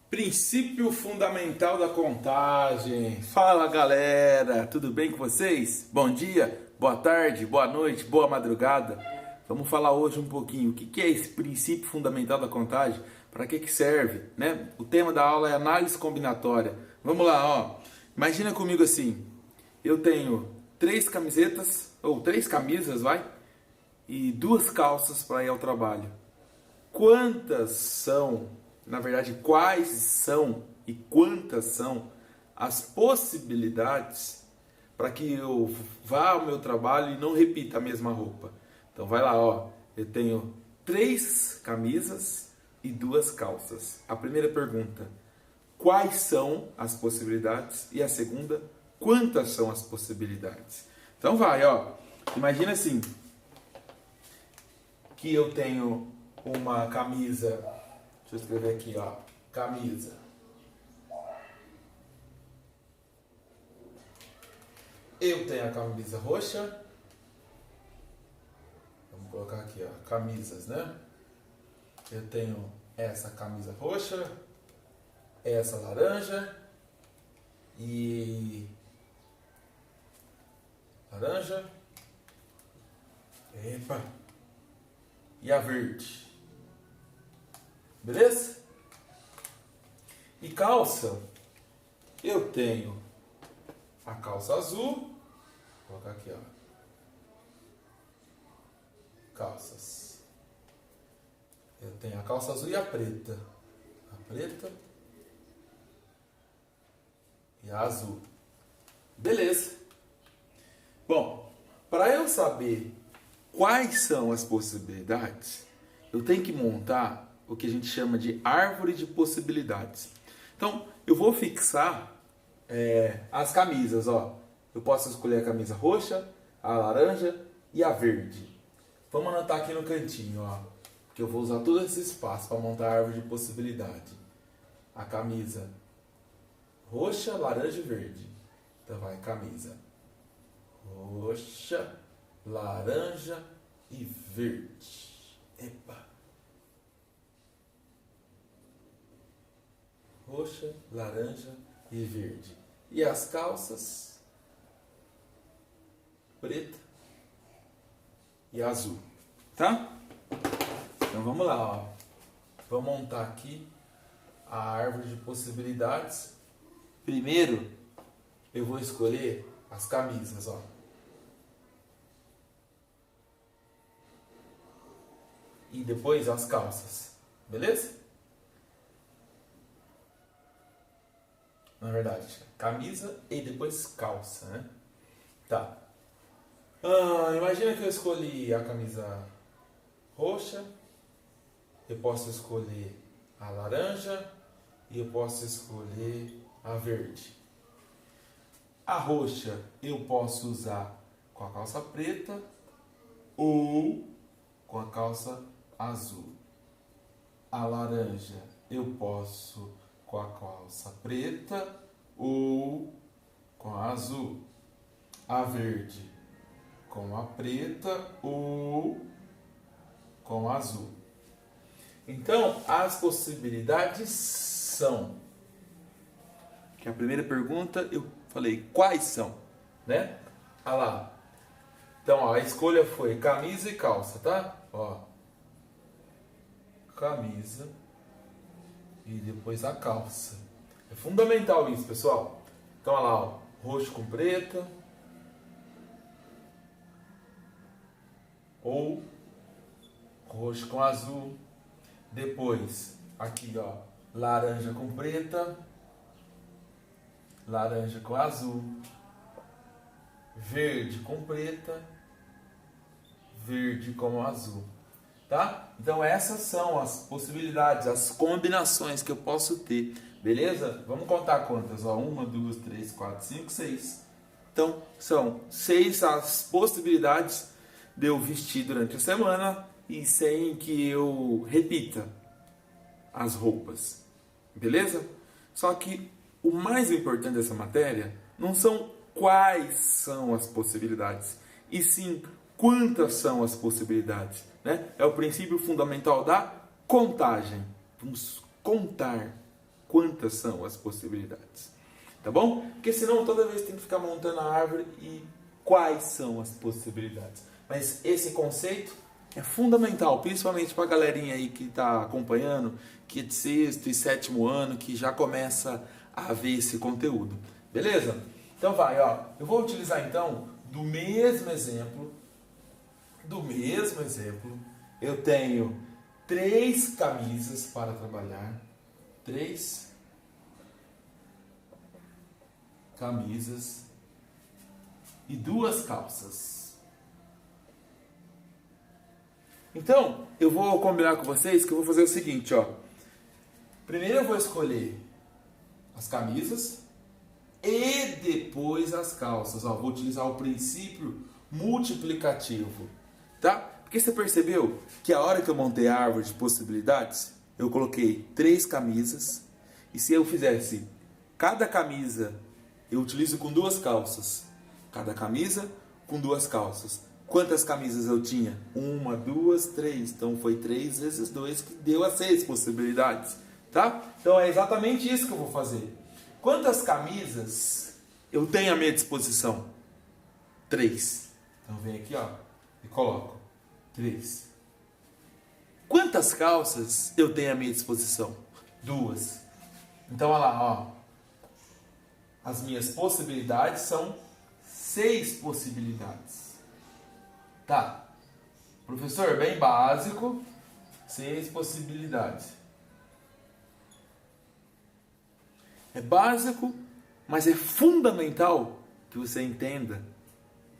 Princípio fundamental da contagem. Fala galera, tudo bem com vocês? Bom dia, boa tarde, boa noite, boa madrugada. Vamos falar hoje um pouquinho o que é esse princípio fundamental da contagem, para que serve, né? O tema da aula é análise combinatória. Vamos lá, ó. Imagina comigo assim, eu tenho 3 camisetas, ou 3 camisas, e 2 calças para ir ao trabalho. Quantas são, na verdade, quais são e quantas são as possibilidades para que eu vá ao meu trabalho e não repita a mesma roupa? Então vai lá, ó. Eu tenho 3 camisas e 2 calças. A primeira pergunta: quais são as possibilidades? E a segunda: quantas são as possibilidades? Então vai, ó. Imagina assim, que eu tenho uma camisa. Deixa eu escrever aqui, ó. Camisa. Eu tenho a camisa roxa. Vamos colocar aqui, ó. Camisas, né? Eu tenho essa camisa roxa, essa laranja e laranja. Epa! E a verde. Beleza? E calça, eu tenho a calça azul. Vou colocar aqui, ó. Calças. Eu tenho a calça azul e a preta. A preta e a azul. Beleza. Bom, para eu saber quais são as possibilidades, eu tenho que montar o que a gente chama de árvore de possibilidades. Então, eu vou fixar as camisas, ó. Eu posso escolher a camisa roxa, a laranja e a verde. Vamos anotar aqui no cantinho, ó, que eu vou usar todo esse espaço para montar a árvore de possibilidade. A camisa roxa, laranja e verde. Então vai, camisa roxa, laranja e verde. Epa! Roxa, laranja e verde. E as calças preta e azul, tá? Então vamos lá, ó. Vou montar aqui a árvore de possibilidades. Primeiro, eu vou escolher as camisas, ó. E depois as calças, beleza? Na verdade, camisa e depois calça, né? Tá. Imagina que eu escolhi a camisa roxa, eu posso escolher a laranja e eu posso escolher a verde. A roxa eu posso usar com a calça preta ou com a calça azul. A laranja eu posso com a calça preta ou com a azul. A verde com a preta ou com a azul. Então, as possibilidades são, que a primeira pergunta eu falei quais são, né? Olha lá. Então, ó, a escolha foi camisa e calça, tá? Ó. Camisa e depois a calça. É fundamental isso, pessoal. Então, olha lá, ó, roxo com preta ou roxo com azul. Depois, aqui, ó, laranja com preta, laranja com azul, verde com preta, verde com azul. Tá? Então essas são as possibilidades, as combinações que eu posso ter, beleza? Vamos contar quantas, ó, 1, 2, 3, 4, 5, 6. Então são 6 as possibilidades de eu vestir durante a semana e sem que eu repita as roupas, beleza? Só que o mais importante dessa matéria não são quais são as possibilidades, e sim quantas são as possibilidades, né? É o princípio fundamental da contagem. Vamos contar quantas são as possibilidades. Tá bom? Porque senão toda vez tem que ficar montando a árvore e quais são as possibilidades. Mas esse conceito é fundamental, principalmente para a galerinha aí que está acompanhando, que é de 6º e 7º ano, que já começa a ver esse conteúdo. Beleza? Então vai, ó. Eu vou utilizar então do mesmo exemplo. Eu tenho 3 camisas para trabalhar. 3 camisas e 2 calças. Então, eu vou combinar com vocês que eu vou fazer o seguinte, ó. Primeiro eu vou escolher as camisas e depois as calças, ó. Vou utilizar o princípio multiplicativo, tá? Porque você percebeu que a hora que eu montei a árvore de possibilidades, eu coloquei 3 camisas e se eu fizesse cada camisa eu utilizo com 2 calças. Cada camisa com 2 calças. Quantas camisas eu tinha? 1, 2, 3. Então foi 3 vezes 2 que deu a 6 possibilidades. Tá? Então é exatamente isso que eu vou fazer. Quantas camisas eu tenho à minha disposição? 3. Então vem aqui, ó, e coloco 3. Quantas calças eu tenho à minha disposição? 2. Então olha lá, ó. As minhas possibilidades são 6 possibilidades. Tá. Professor, bem básico. 6 possibilidades. É básico, mas é fundamental que você entenda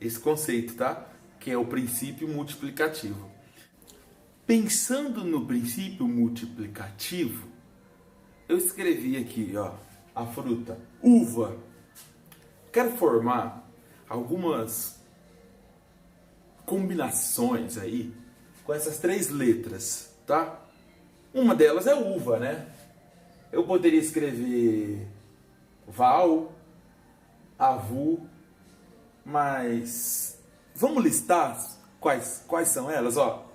esse conceito, tá? Que é o princípio multiplicativo. Pensando no princípio multiplicativo, eu escrevi aqui, ó, a fruta uva. Quero formar algumas combinações aí com essas 3 letras, tá? Uma delas é uva, né? Eu poderia escrever val, avu, mas vamos listar quais são elas, ó.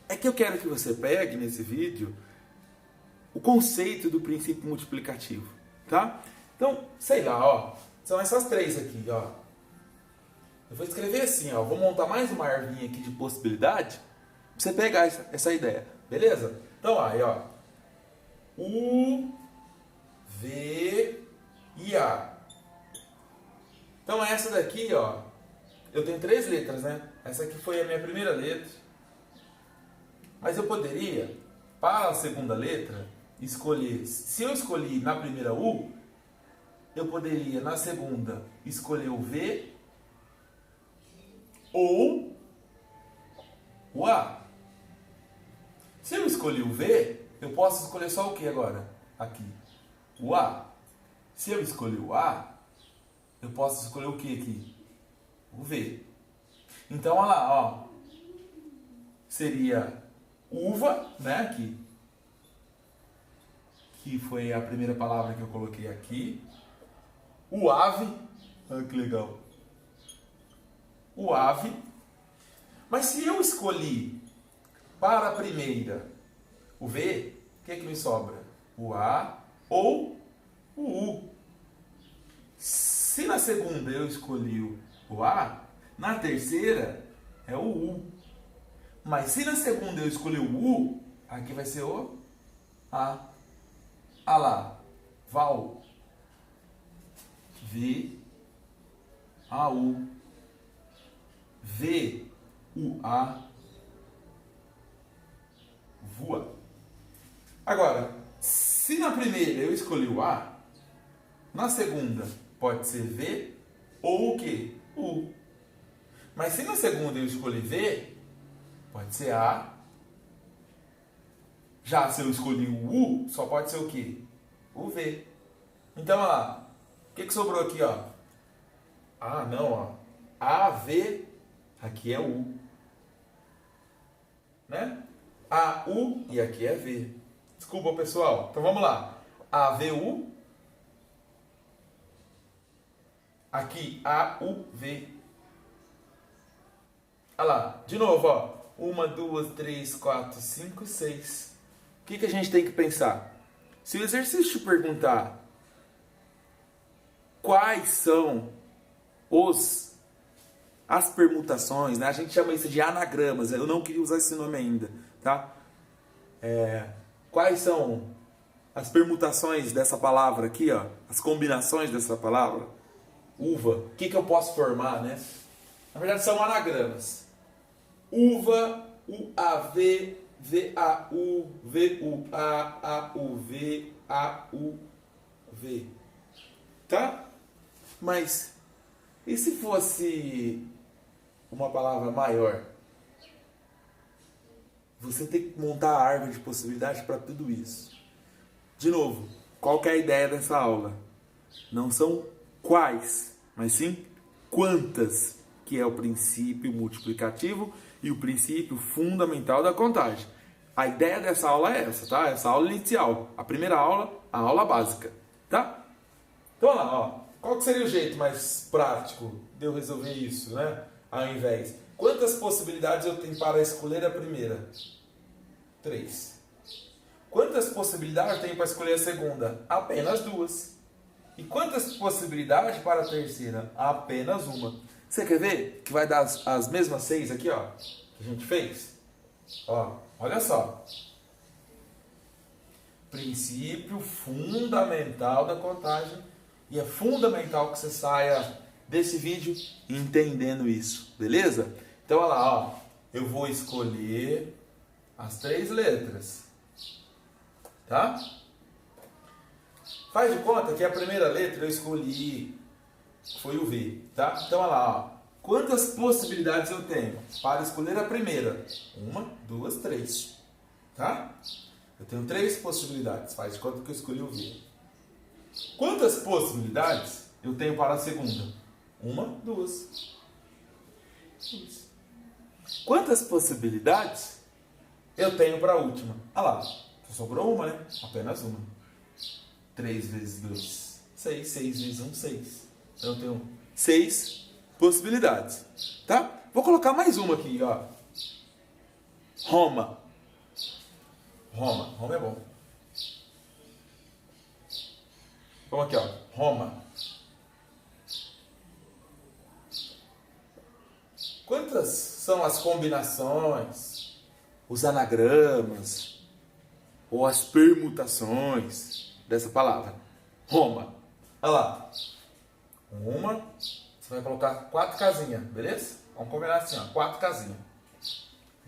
É que eu quero que você pegue nesse vídeo o conceito do princípio multiplicativo, tá? Então, sei lá, ó, são essas 3 aqui, ó. Eu vou escrever assim, ó, vou montar mais uma arvinha aqui de possibilidade pra você pegar essa ideia, beleza? Então, aí, ó, U, V e A. Então, essa daqui, ó, eu tenho 3 letras, né? Essa aqui foi a minha primeira letra. Mas eu poderia, para a segunda letra, escolher, se eu escolhi na primeira U, eu poderia na segunda escolher o V ou o A. Se eu escolhi o V, eu posso escolher só o que agora? Aqui, o A. Se eu escolhi o A, eu posso escolher o que aqui? O V. Então, olha lá, ó. Seria uva, né, aqui. Que foi a primeira palavra que eu coloquei aqui. O ave. Olha que legal. O ave. Mas se eu escolhi para a primeira o V, o que é que me sobra? O A ou o U. Se na segunda eu escolhi o A, na terceira é o U. Mas se na segunda eu escolhi o U, aqui vai ser o A. Ah lá, val, V, A, U, V, U, A, voa. Agora, se na primeira eu escolhi o A, na segunda pode ser V ou o quê? U. Mas se na segunda eu escolhi V, pode ser A. Já se eu escolhi o U, só pode ser o quê? O V. Então, olha lá. O que sobrou aqui, ó? Ah, não, ó. A, V, aqui é U. Né? A, U e aqui é V. Desculpa, pessoal. Então, vamos lá. A, V, U. Aqui, A, U, V. Olha lá. De novo, ó. 1, 2, 3, 4, 5, 6. O que a gente tem que pensar? Se o exercício te perguntar quais são as permutações, né? A gente chama isso de anagramas, eu não queria usar esse nome ainda, tá? Quais são as permutações dessa palavra aqui, ó, as combinações dessa palavra, uva, o que eu posso formar, né? Na verdade são anagramas. Uva, U-A-V, V-A-U, V-U-A, A-U-V, A-U-V. Tá? Mas, e se fosse uma palavra maior? Você tem que montar a árvore de possibilidades para tudo isso. De novo, qual que é a ideia dessa aula? Não são quais, mas sim quantas, que é o princípio multiplicativo e o princípio fundamental da contagem. A ideia dessa aula é essa, tá? Essa aula inicial. A primeira aula, a aula básica, tá? Então, olha lá, ó. Qual que seria o jeito mais prático de eu resolver isso, né? Ao invés. Quantas possibilidades eu tenho para escolher a primeira? 3. Quantas possibilidades eu tenho para escolher a segunda? Apenas 2. E quantas possibilidades para a terceira? Apenas uma. Você quer ver que vai dar as mesmas 6 aqui, ó, que a gente fez? Ó, olha só. Princípio fundamental da contagem. E é fundamental que você saia desse vídeo entendendo isso, beleza? Então, olha lá, ó. Eu vou escolher as 3 letras, tá? Faz de conta que a primeira letra eu escolhi foi o V, tá? Então, olha lá, ó. Quantas possibilidades eu tenho para escolher a primeira? 1, 2, 3, tá? Eu tenho 3 possibilidades. Faz de conta que eu escolhi o V. Quantas possibilidades eu tenho para a segunda? 1, 2. Quantas possibilidades eu tenho para a última? Ah lá, só sobrou uma, né? Apenas uma. 3 vezes 2, 6. 6 vezes 1, 6. Então eu tenho 6 possibilidades, tá? Vou colocar mais uma aqui, ó. Roma. Roma é bom. Vamos aqui, ó. Roma. Quantas são as combinações, os anagramas ou as permutações dessa palavra? Roma. Olha lá. Uma. Você vai colocar 4 casinhas, beleza? Vamos combinar assim, ó. 4 casinhas.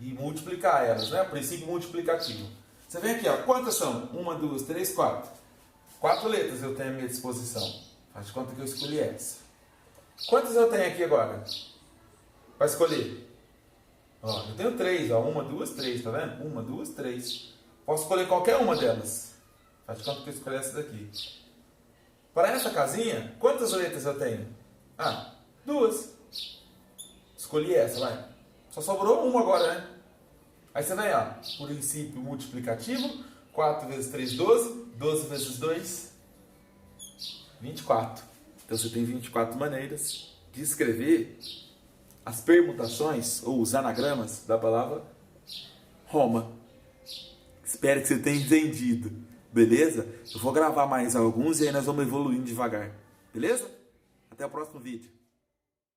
E multiplicar elas, né? O princípio multiplicativo. Você vem aqui, ó. Quantas são? 1, 2, 3, 4. 4 letras eu tenho à minha disposição. Faz de conta que eu escolhi essa. Quantas eu tenho aqui agora? Para escolher. Ó, eu tenho 3, ó. 1, 2, 3, tá vendo? 1, 2, 3. Posso escolher qualquer uma delas. Faz de conta que eu escolhi essa daqui. Para essa casinha, quantas letras eu tenho? 2. Escolhi essa, vai. Só sobrou uma agora, né? Aí você vem, ó. Princípio multiplicativo. 4 vezes 3, 12. 12 vezes 2, 24. Então você tem 24 maneiras de escrever as permutações ou os anagramas da palavra Roma. Espero que você tenha entendido, beleza? Eu vou gravar mais alguns e aí nós vamos evoluindo devagar, beleza? Até o próximo vídeo.